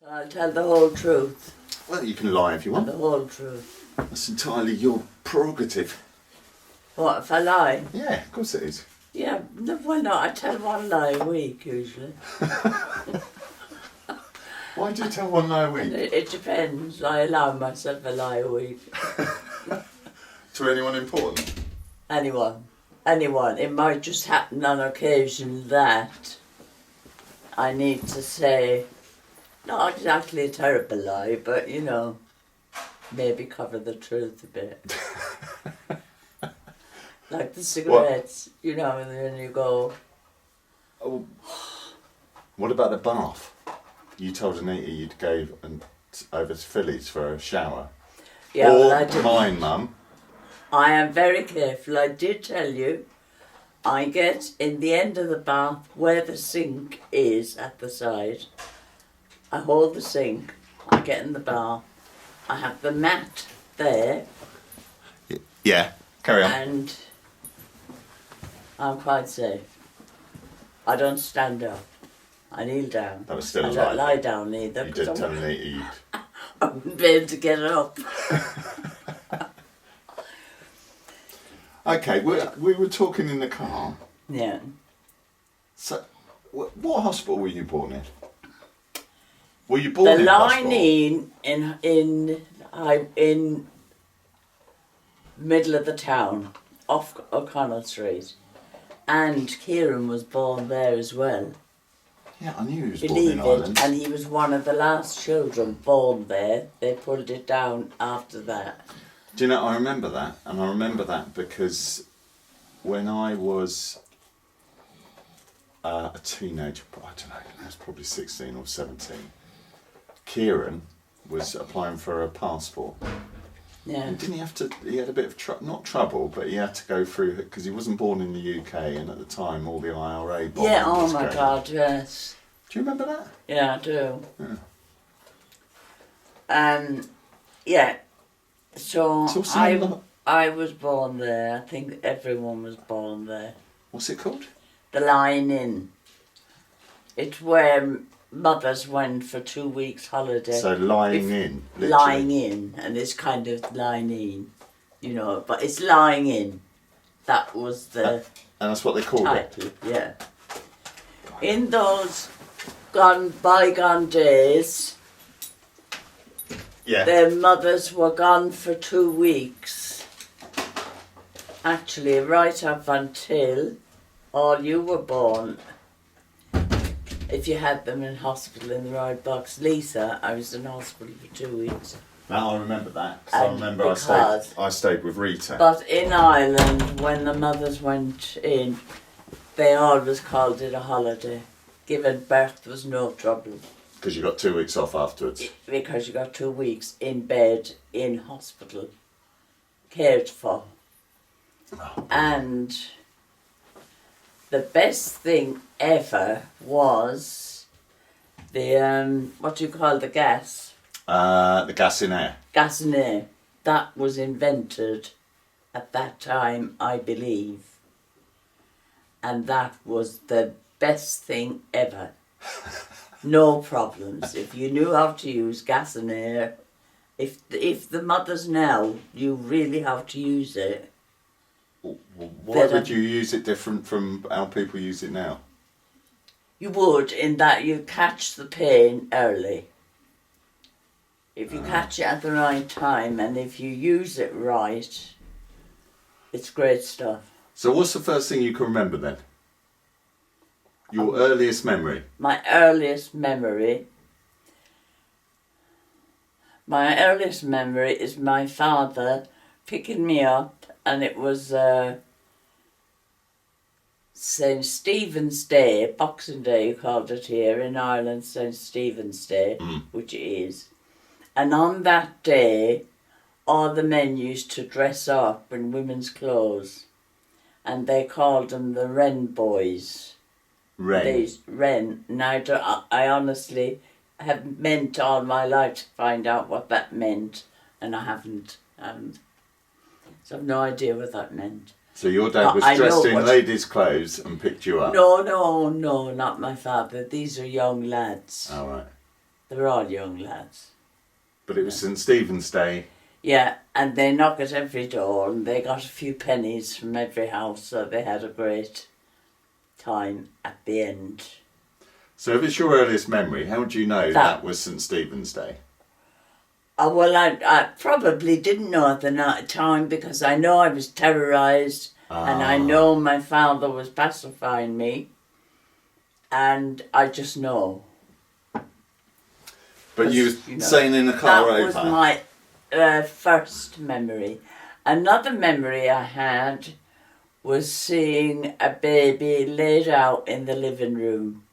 I'll tell the whole truth. Well, you can lie if you want. The whole truth. That's entirely your prerogative. What, if I lie? Yeah, of course it is. Yeah, no, why not? I tell one lie a week, usually. Why do you tell one lie a week? It depends. I allow myself a lie a week. To anyone important? Anyone. It might just happen on occasion that I need to say, not exactly a terrible lie, but, you know, maybe cover the truth a bit. Like the cigarettes, what? You know, and then you go... Oh. What about the bath? You told Anita you'd go over to Phillies for a shower. Yeah, or well, I didn't. Mine, Mum. I am very careful. I did tell you, I get in the end of the bath where the sink is at the side. I hold the sink, I get in the bath, I have the mat there. Yeah, carry on. And I'm quite safe. I don't stand up. I kneel down. That was still I a don't lie. lie down either. You did tell Anita you'd... I wouldn't be able to get up. Okay, we were talking in the car. Yeah. So, what hospital were you born in? Were you born in the hospital? line in middle of the town, off O'Connell Street, and Kieran was born there as well. Yeah, I knew he was born in Ireland. And he was one of the last children born there. They pulled it down after that. Do you know, I remember that, and I remember that because when I was a teenager, I don't know, I was probably 16 or 17, Kieran was applying for a passport. Yeah. And didn't he have to, he had a bit of, not trouble, but he had to go through, because he wasn't born in the UK, and at the time all the IRA bombing Yeah, oh was my going. God, yes. Do you remember that? Yeah, I do. Yeah. Yeah. So So I was born there. I think everyone was born there. What's it called? The Line Inn. It's where mothers went for 2 weeks holiday. So lying in. Literally. Lying in, and it's kind of lying in, you know, but it's lying in. That was the and that's what they called title, it? Yeah. In those bygone days, Yeah. their mothers were gone for 2 weeks. Actually, right up until all you were born. If you had them in hospital in the right box. Lisa, I was in hospital for 2 weeks. Now I remember that. Because I remember I stayed with Rita. But in Ireland, when the mothers went in, they always called it a holiday. Giving birth was no trouble. Because you got 2 weeks off afterwards. Because you got 2 weeks in bed, in hospital, cared for. Oh. And the best thing ever was the, what do you call the gas? The gas in air. Gas in air. That was invented at that time, I believe. And that was the best thing ever. No problems. If you knew how to use gas and air, if the mothers now, you really have to use it. Why would you use it different from how people use it now? You would, in that you catch the pain early. If you catch it at the right time and if you use it right, it's great stuff. So what's the first thing you can remember then? Your earliest memory? My earliest memory is my father picking me up, and it was St. Stephen's Day, Boxing Day you called it here in Ireland, St. Stephen's Day, which it is. And on that day, all the men used to dress up in women's clothes, and they called them the Wren Boys. Wren. Now, I honestly have meant all my life to find out what that meant, and I haven't. So I've no idea what that meant. So your dad was dressed in ladies' clothes and picked you up? No, not my father. These are young lads. Oh, right. They were all young lads. But it was St Stephen's Day. Yeah, and they knock at every door and they got a few pennies from every house, so they had a great time at the end. So if it's your earliest memory, how do you know that was St Stephen's Day? Well, I probably didn't know at the time because I know I was terrorised and I know my father was pacifying me, and I just know. But you were saying in the car over. That was my first memory. Another memory I had was seeing a baby laid out in the living room.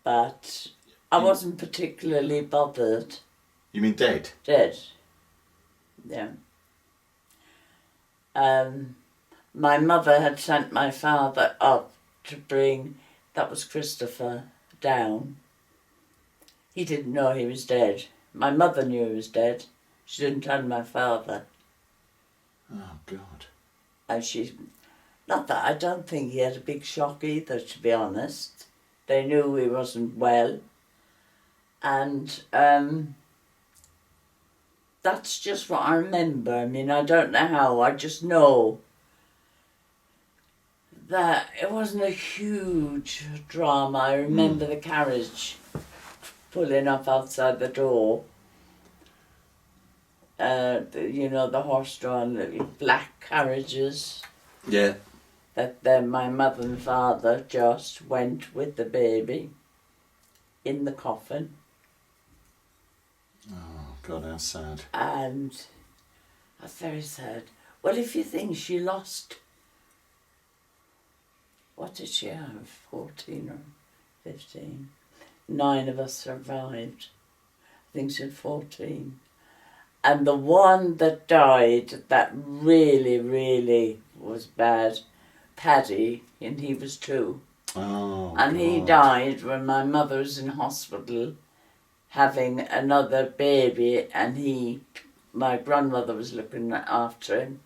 But I wasn't particularly bothered. You mean dead? Dead. Yeah. My mother had sent my father up to bring, that was Christopher, down. He didn't know he was dead. My mother knew he was dead. She didn't tell my father. Oh, God. And not that, I don't think he had a big shock either, to be honest. They knew he wasn't well. And that's just what I remember. I mean, I don't know how, I just know that it wasn't a huge drama. I remember the carriage pulling up outside the door. The horse-drawn little black carriages. Yeah. That then my mother and father just went with the baby in the coffin. Oh, God, how sad. And that's very sad. Well, if you think she lost, what did she have, 14 or 15? 9 of us survived. I think she had 14. And the one that died, that really, really was bad, Paddy, and he was 2. Oh, and God. He died when my mother was in hospital having another baby, and my grandmother was looking after him.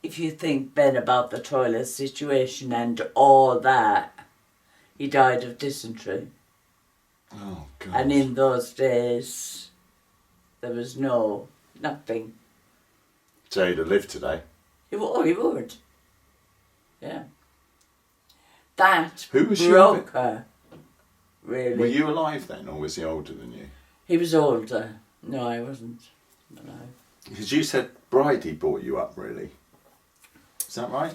If you think, Ben, about the toilet situation and all that, he died of dysentery. Oh, God. And in those days, there was nothing. So he'd have lived today. He would. Yeah. That Who was broke her, really. Were you alive then, or was he older than you? He was older. No, I wasn't alive. Because you said Bridie brought you up, really. Is that right?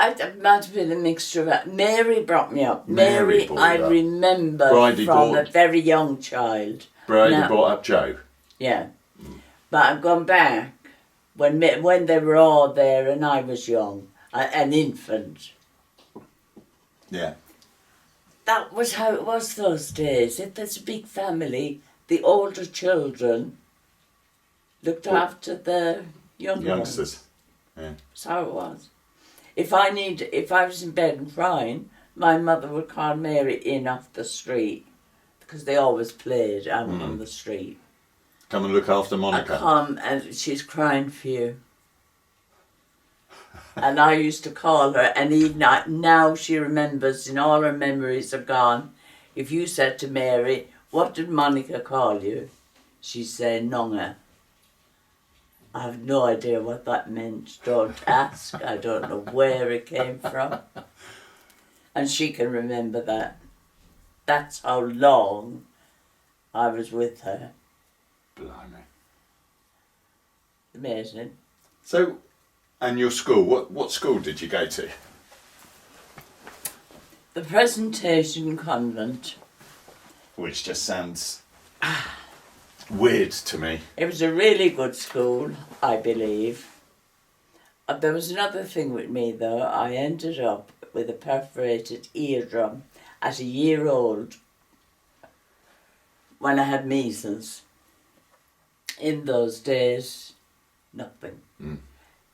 It might have been a mixture of... Mary brought me up. Mary brought I you up. remember Bridie from a very young child. Bridie brought up Joe. Yeah. But I've gone back when they were all there and I was young, an infant. Yeah. That was how it was those days. If there's a big family, the older children looked after the youngsters. Yeah. That's how it was. If I was in bed and crying, my mother would call Mary in off the street because they always played out on the street. Come and look after Monica. Come and she's crying for you. And I used to call her, and even now she remembers, and all her memories are gone. If you said to Mary, "What did Monica call you?" she'd say, "Nonga." I have no idea what that meant. Don't ask. I don't know where it came from. And she can remember that. That's how long I was with her. Blimey. Amazing. So, and your school, what school did you go to? The Presentation Convent. Which just sounds weird to me. It was a really good school, I believe. There was another thing with me, though. I ended up with a perforated eardrum at a year old when I had measles. In those days, nothing.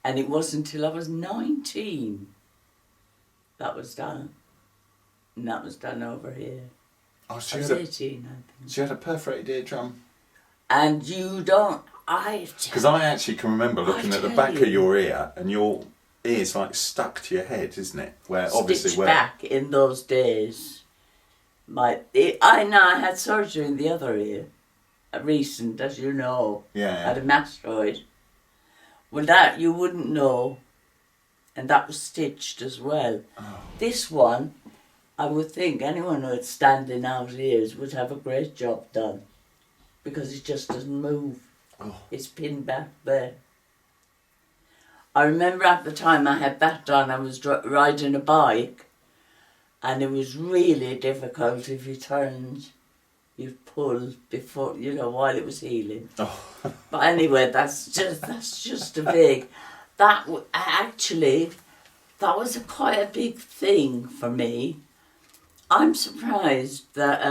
And it wasn't until I was 19 that was done. And that was done over here. Oh, so I was 18, I think. So you had a perforated eardrum? And you don't... Because I actually can remember looking at the back of your ear, and your ear's like stuck to your head, isn't it? Where obviously back in those days. I had surgery in the other ear, recent, as you know. Yeah. Had a mastoid. Well, that you wouldn't know, and that was stitched as well. Oh. This one, I would think anyone who had standing out ears would have a great job done, because it just doesn't move. Oh. It's pinned back there. I remember at the time I had that done, I was riding a bike, and it was really difficult if you turned, you'd pull before, while it was healing. Oh. But anyway, that's just a big, that was quite a big thing for me. I'm surprised that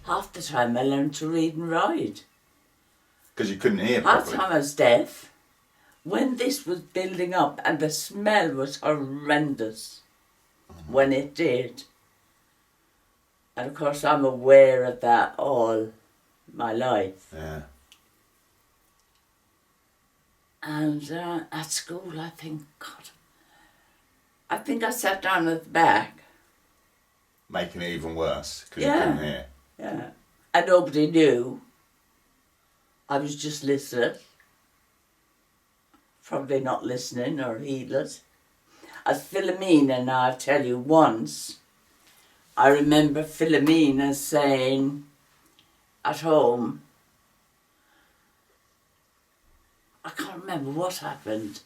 half the time I learned to read and write. Because you couldn't hear Half properly. the time I was deaf. When this was building up, and the smell was horrendous when it did. And of course I'm aware of that all my life. Yeah. And at school I think I sat down at the back. Making it even worse because Yeah. you couldn't hear. Yeah. And nobody knew. I was just listless. Probably not listening or heedless. As Philomena, now I tell you once, I remember Philomena saying at home, I can't remember what happened,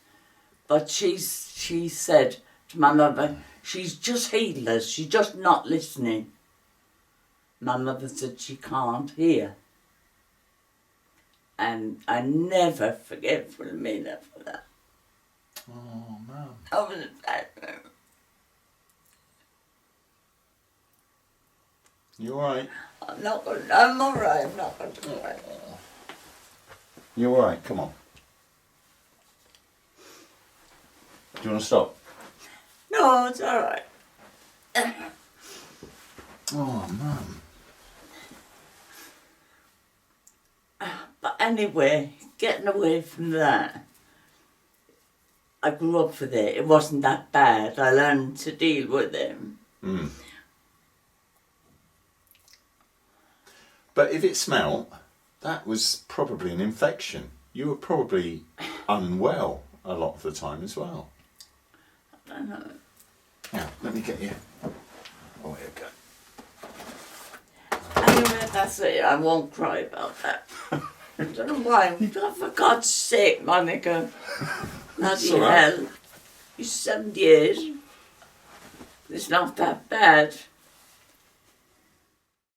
but she said to my mother, she's just heedless, she's just not listening. My mother said she can't hear. And I never forget Philomena for that. Oh, man. I was You alright? I'm alright, I'm not going to cry. You alright? Come on. Do you want to stop? No, it's alright. Oh, man. But anyway, getting away from that, I grew up with it. It wasn't that bad. I learned to deal with it. Mm. But if it smelt, that was probably an infection. You were probably unwell a lot of the time as well. I don't know. Now, let me get you. Oh, here we go. Anyway, that's it. I won't cry about that. I don't know why. For God's sake, Monica. Bloody all right. hell. You're 70 years. It's not that bad.